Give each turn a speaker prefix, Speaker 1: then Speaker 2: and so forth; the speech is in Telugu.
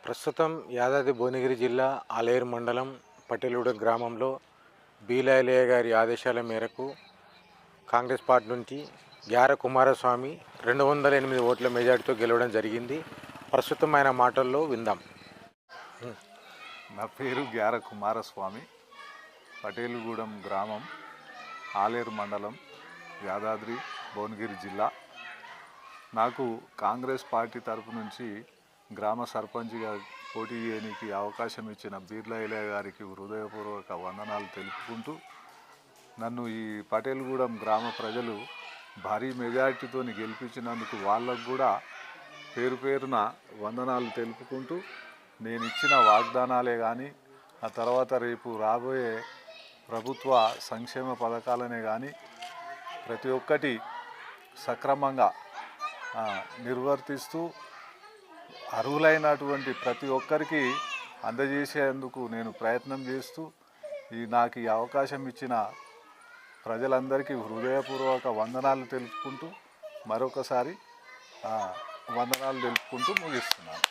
Speaker 1: ప్రస్తుతం యాదాద్రి భువనగిరి జిల్లా ఆలేరు మండలం పటేలూడ గ్రామంలో బీలాయలయ్య గారి ఆదేశాల మేరకు కాంగ్రెస్ పార్టీ నుంచి గ్యార కుమారస్వామి 208 ఓట్ల మెజార్టీతో గెలవడం జరిగింది. ప్రస్తుతం ఆయన మాటల్లో విందాం.
Speaker 2: నా పేరు గ్యార కుమారస్వామి, పటేలుగూడెం గ్రామం, ఆలేరు మండలం, యాదాద్రి భువనగిరి జిల్లా. నాకు కాంగ్రెస్ పార్టీ తరపు నుంచి గ్రామ సర్పంచ్గా పోటీ చేయడానికి అవకాశం ఇచ్చిన బీర్లాయలయ్య గారికి హృదయపూర్వక వందనాలు తెలుపుకుంటూ, నన్ను ఈ పటేలుగూడెం గ్రామ ప్రజలు భారీ మెజార్టీతో గెలిపించినందుకు వాళ్ళకు కూడా పేరు పేరున వందనాలు తెలుపుకుంటూ, నేను ఇచ్చిన వాగ్దానాలే కానీ ఆ తర్వాత రేపు రాబోయే ప్రభుత్వ సంక్షేమ పథకాలనే కానీ ప్రతి ఒక్కటి సక్రమంగా నిర్వర్తిస్తూ అర్హులైనటువంటి ప్రతి ఒక్కరికి అందజేసేందుకు నేను ప్రయత్నం చేస్తూ నాకు ఈ అవకాశం ఇచ్చిన ప్రజలందరికీ హృదయపూర్వక వందనాలు తెలుపుకుంటూ మరొకసారి వందనాలు తెలుపుకుంటూ ముగిస్తున్నాను.